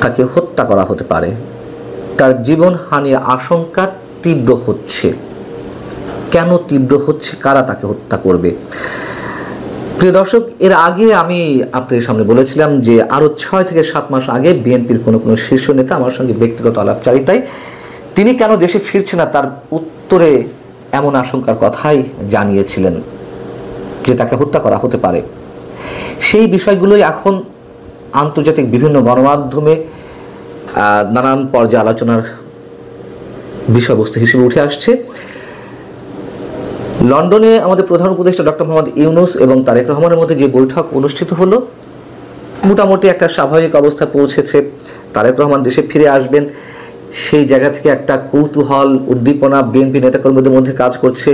তাকে হত্যা করা হতে পারে, তার জীবনহানির আশঙ্কা তীব্র হচ্ছে। কেন তীব্র হচ্ছে, কারা তাকে হত্যা করবে? প্রিয় দর্শক, এর আগে আমি আপনাদের সামনে বলেছিলাম যে আরও 6 থেকে 7 মাস আগে বিএনপির কোনো শীর্ষ নেতা আমার সঙ্গে ব্যক্তিগত আলাপচারিতায় তিনি কেন দেশে ফিরছে না তার উত্তরে এমন আশঙ্কার কথাই জানিয়েছিলেন যে তাকে হত্যা করা হতে পারে। সেই বিষয়গুলোই এখন আন্তর্জাতিক বিভিন্ন গণমাধ্যমে নানান পর্যায়ে আলোচনার বিষয়বস্তু হিসেবে উঠে আসছে। লন্ডনে আমাদের প্রধান উপদেষ্টা ডক্টর মোহাম্মদ ইউনূস এবং তারেক রহমানের মধ্যে যে বৈঠক অনুষ্ঠিত হলো, মোটামুটি একটা স্বাভাবিক অবস্থায় পৌঁছেছে। তারেক রহমান দেশে ফিরে আসবেন, সেই জায়গা থেকে একটা কৌতূহল, উদ্দীপনা বিএনপি নেতাকর্মীদের মধ্যে কাজ করছে।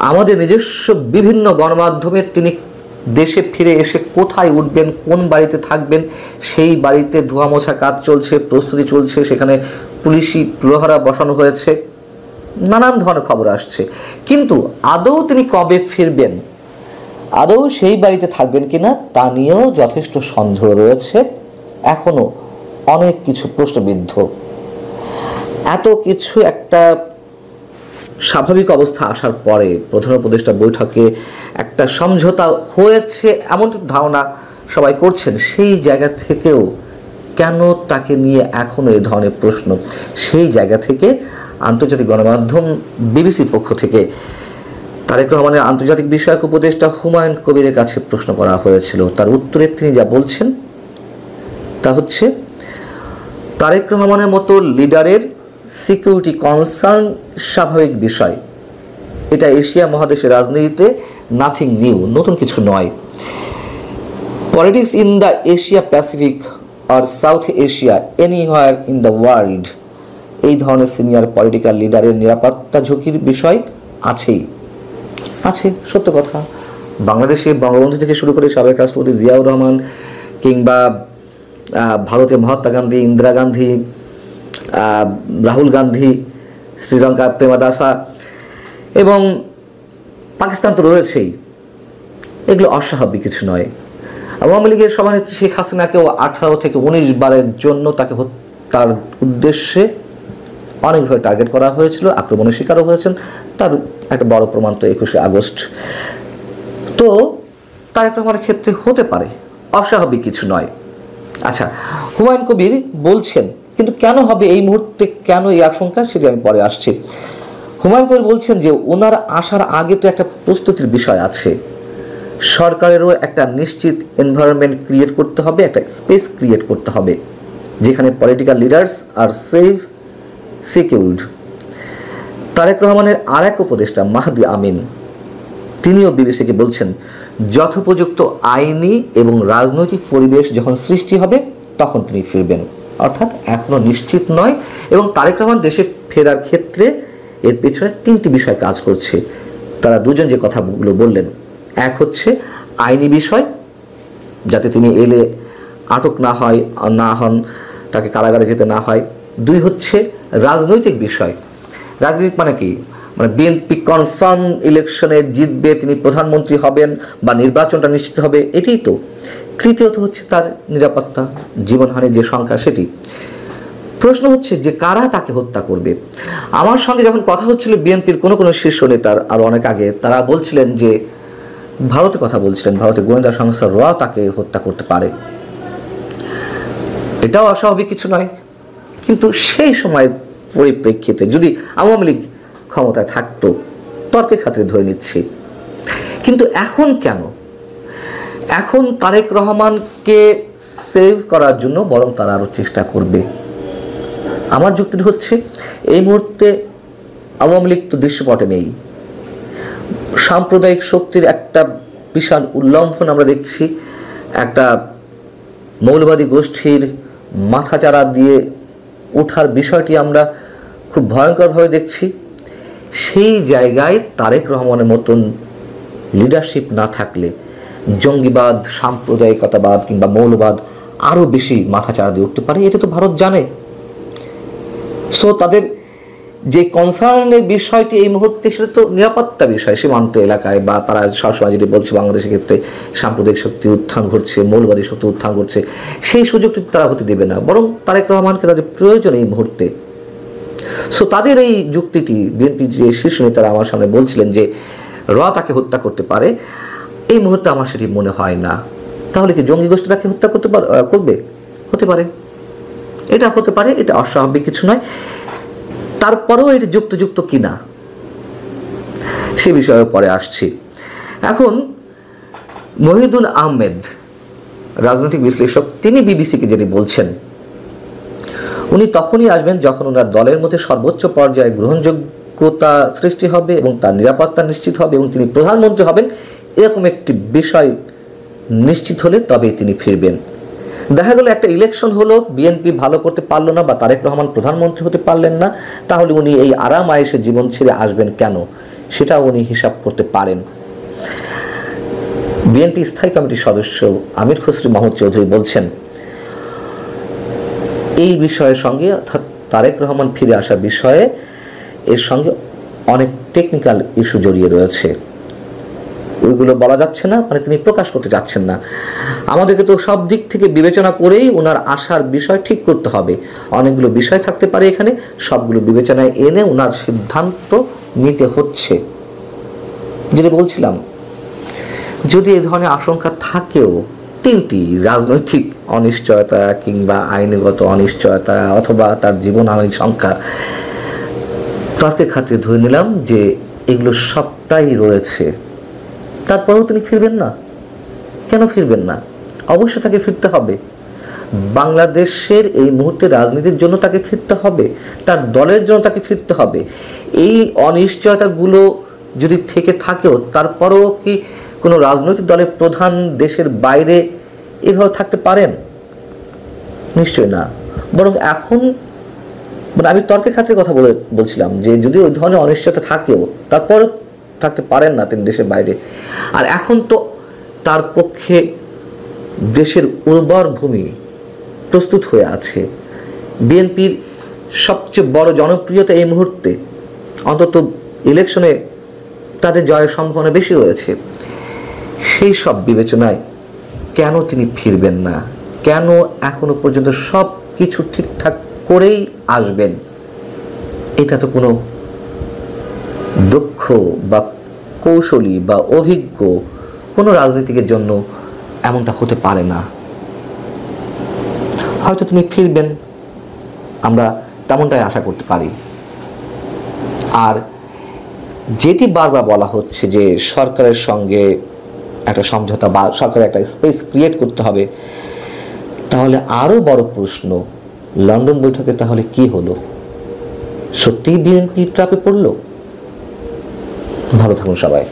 আমাদের নিজস্ব বিভিন্ন গণমাধ্যমে তিনি দেশে ফিরে এসে কোথায় উঠবেন, কোন বাড়িতে থাকবেন, সেই বাড়িতে ধোয়া মোছা কাজ চলছে, প্রস্তুতি চলছে, সেখানে পুলিশি প্রহরা বসানো হয়েছে, নানান ধরনের খবর আসছে। কিন্তু আদৌ তিনি কবে ফিরবেন, আদৌ সেই বাড়িতে থাকবেন কিনা তা নিয়েও যথেষ্ট সন্দেহ রয়েছে। এখনো অনেক কিছু প্রশ্নবিদ্ধ। এত কিছু একটা স্বাভাবিক অবস্থা আসার পরে প্রধান উপদেষ্টা বৈঠকে একটা সমঝোতা হয়েছে এমন ধারণা সবাই করছেন। সেই জায়গা থেকেও কেন তাকে নিয়ে এখনো এই ধরনের প্রশ্ন, সেই জায়গা থেকে আন্তর্জাতিক গণমাধ্যম বিবিসির পক্ষ থেকে তারেক রহমানের আন্তর্জাতিক বিষয়ক উপদেষ্টা হুমায়ুন কবিরের কাছে প্রশ্ন করা হয়েছিল। তার উত্তরে তিনি যা বলছেন তা হচ্ছে, তারেক রহমানের মতো লিডারের সিকিউরিটি কনসার্ন স্বাভাবিক বিষয়, এটা এশিয়া মহাদেশের রাজনীতিতে নাথিং নিউ, নতুন কিছু নয়। Politics in the Asia Pacific আর South Asia anywhere in the world, এই ধরনের সিনিয়র পলিটিক্যাল লিডারের নিরাপত্তা ঝুঁকির বিষয় আছে, সত্য কথা। বাংলাদেশে বঙ্গবন্ধু থেকে শুরু করে সাবেক রাষ্ট্রপতি জিয়াউর রহমান, কিংবা ভারতে মহাত্মা গান্ধী, ইন্দিরা গান্ধী, রাহুল গান্ধী, শ্রীলঙ্কার প্রেমাদাসা এবং পাকিস্তান তো রয়েছেই, এগুলো অস্বাভাবিক কিছু নয়। আওয়ামী লীগের সভানেত্রী শেখ হাসিনাকেও 18 থেকে 19 বারের জন্য তাকে হত্যার উদ্দেশ্যে অনেকভাবে টার্গেট করা হয়েছিল, আক্রমণের শিকারও হয়েছেন। তার একটা বড় প্রমাণ তো 21শে আগস্ট। তো তারেক রহমানের ক্ষেত্রে হতে পারে, অস্বাভাবিক কিছু নয়। আচ্ছা, হুমায়ুন কবির বলছেন, কিন্তু কেন হবে এই মুহূর্তে, কেন এই আশঙ্কা, সেটা আমি পরে আসছি। হুমায়ুন কবির বলছেন যে ওনার আসার আগে তো একটা প্রস্তুতির বিষয় আছে, সরকারেরও একটা নিশ্চিত এনভায়রনমেন্ট ক্রিয়েট করতে হবে, একটা স্পেস ক্রিয়েট করতে হবে যেখানে political leaders are safe secured. Tarique রহমানের আর এক উপদেষ্টা মাহদি আমিন, তিনিও বিবিসিকে বলছেন, যথোপযুক্ত আইনি এবং রাজনৈতিক পরিবেশ যখন সৃষ্টি হবে তখন তিনি ফিরবেন। অর্থাৎ এখনো নিশ্চিত নয়। এবং তারেক রহমান দেশে ফেরার ক্ষেত্রে এর পেছনে 3টি বিষয় কাজ করছে। তারা দুজন যে কথাগুলো বললেন, এক হচ্ছে আইনি বিষয়, যাতে তিনি এলে আটক না হন, তাকে কারাগারে যেতে না হয়। 2 হচ্ছে রাজনৈতিক বিষয়। রাজনৈতিক মানে কি, মানে বিএনপি কনফার্ম ইলেকশনে জিতবে, তিনি প্রধানমন্ত্রী হবেন বা নির্বাচনটা নিশ্চিত হবে, এটাই তো। তৃতীয়ত হচ্ছে তার নিরাপত্তা, জীবনহানির যে সংখ্যা সেটি। প্রশ্ন হচ্ছে যে কারা তাকে হত্যা করবে। আমার সঙ্গে যখন কথা হচ্ছিল বিএনপির কোনো শীর্ষ নেতার আরও অনেক আগে, তারা বলছিলেন যে ভারতে কথা বলছিলেন, ভারতের গোয়েন্দা সংস্থা র তাকে হত্যা করতে পারে। এটাও অস্বাভাবিক কিছু নয়। কিন্তু সেই সময়ের পরিপ্রেক্ষিতে যদি আওয়ামী লীগ ক্ষমতায় থাকতো, তর্কের খাতিরে ধরে নিচ্ছি। কিন্তু এখন কেন? এখন তারেক রহমানকে সেভ করার জন্য বরং তারা আরও চেষ্টা করবে। আমার যুক্তি হচ্ছে, এই মুহূর্তে আওয়ামী লীগ তো দৃশ্যপটে নেই, সাম্প্রদায়িক শক্তির একটা বিশাল উল্লম্ফন আমরা দেখছি, একটা মৌলবাদী গোষ্ঠীর মাথাচাড়া দিয়ে ওঠার বিষয়টি আমরা খুব ভয়ঙ্করভাবে দেখছি। সেই জায়গায় তারেক রহমানের মতন লিডারশিপ না থাকলে জঙ্গিবাদ, সাম্প্রদায়িকতাবাদ কিংবা মৌলবাদ আরও বেশি মাথাচাড়া দিয়ে উঠতে পারে, এটা তো ভারত জানে। সো তাদের যে কনসার্নের বিষয়টি এই মুহূর্তে সেটা তো নিরাপত্তা বিষয়, সীমান্ত এলাকায় বা তারা সবসময় যেটি বলছে বাংলাদেশের ক্ষেত্রে সাম্প্রদায়িক শক্তি উত্থান ঘটছে, মৌলবাদী শক্তি উত্থান ঘটছে, সেই সুযোগটি তারা হতে দেবে না, বরং তারেক রহমানকে তাদের প্রয়োজন এই মুহূর্তে। সো তাদের এই যুক্তিটি বিএনপির যে শীর্ষ নেতারা আমার সামনে বলছিলেন যে তাকে হত্যা করতে পারে, এই মুহূর্তে আমার সেটি মনে হয় না। তাহলে কি জঙ্গি গোষ্ঠী তাকে হত্যা করবে? হতে পারে, এটা হতে পারে, এটা অস্বাভাবিক কিছু নয়। তারপরেও এটি যুক্তিযুক্ত কিনা সে বিষয়ে পরে আসছি। এখন মহিউদ্দিন আহমেদ, রাজনৈতিক বিশ্লেষক, তিনি বিবিসিকে যেটি বলছেন, উনি তখনই আসবেন যখন ওনার দলের মধ্যে সর্বোচ্চ পর্যায়ে গ্রহণযোগ্যতা সৃষ্টি হবে এবং তার নিরাপত্তা নিশ্চিত হবে এবং তিনি প্রধানমন্ত্রী হবেন, এরকম একটি বিষয় নিশ্চিত হলে তবেই তিনি ফিরবেন। দেখা গেল একটা ইলেকশন হলো, বিএনপি ভালো করতে পারলো না বা তারেক রহমান প্রধানমন্ত্রী হতে পারলেন না, তাহলে উনি এই আরাম আয়েসের জীবন ছেড়ে আসবেন কেন, সেটা উনি হিসাব করতে পারেন। বিএনপি স্থায়ী কমিটির সদস্য আমির খসরু মাহমুদ চৌধুরী বলছেন, এই বিষয়ের সঙ্গে অর্থাৎ তারেক রহমান ফিরে আসার বিষয়ে এর সঙ্গে অনেক টেকনিক্যাল ইস্যু জড়িয়ে রয়েছে, ওইগুলো বলা যাচ্ছে না, মানে তিনি প্রকাশ করতে যাচ্ছেন না। আমাদেরকে তো সব দিক থেকে বিবেচনা করেই ওনার আসার বিষয় ঠিক করতে হবে, অনেকগুলো বিষয় থাকতে পারে এখানে, সবগুলো বিবেচনায় এনে ওনার সিদ্ধান্ত নিতে হচ্ছে। যেটা বলছিলাম, যদি এই ধরনের আশঙ্কা থাকেও, তিনটি রাজনৈতিক অনিশ্চয়তা কিংবা আইনগত অনিশ্চয়তা অথবা তার জীবনহানির সংখ্যা, তর্কের খাতিরে ধরে নিলাম যে এগুলো সবটাই রয়েছে, তারপরেও তিনি ফিরবেন না। কেন ফিরবেন না? অবশ্যই তাকে ফিরতে হবে। বাংলাদেশের এই মুহূর্তে রাজনীতির জন্য তাকে ফিরতে হবে, তার দলের জন্য তাকে ফিরতে হবে। এই অনিশ্চয়তাগুলো যদি থেকে থাকেও, তারপরেও কি কোনো রাজনৈতিক দলের প্রধান দেশের বাইরে এভাবে থাকতে পারেন? নিশ্চয় না। বরং এখন, মানে আমি তর্কের খাতিরে কথা বলছিলাম যে যদি ওই ধরনের অনিশ্চয়তা থাকেও, তারপরেও থাকতে পারেন না তিনি দেশের বাইরে। আর এখন তো তার পক্ষে দেশের উর্বর ভূমি প্রস্তুত হয়ে আছে। বিএনপির সবচেয়ে বড় জনপ্রিয়তা এই মুহূর্তে, অন্তত ইলেকশনে তাদের জয়ের সম্ভাবনা বেশি রয়েছে। সেই সব বিবেচনায় কেন তিনি ফিরবেন না? কেন এখনো পর্যন্ত সব কিছু ঠিকঠাক করেই আসবেন? এটা তো কোনো দক্ষ বা কৌশলী বা অভিজ্ঞ কোনো রাজনীতিকের জন্য এমনটা হতে পারে না। হয়তো তিনি ফিরবেন, আমরা তেমনটাই আশা করতে পারি। আর যেটি বারবার বলা হচ্ছে যে সরকারের সঙ্গে একটা সমঝোতা বা সরকারের একটা স্পেস ক্রিয়েট করতে হবে, তাহলে আরও বড় প্রশ্ন, লন্ডন বৈঠকে তাহলে কি হলো? সত্যিই বিএনপি ট্র্যাপে পড়ল? ভালো থাকুন সবাই।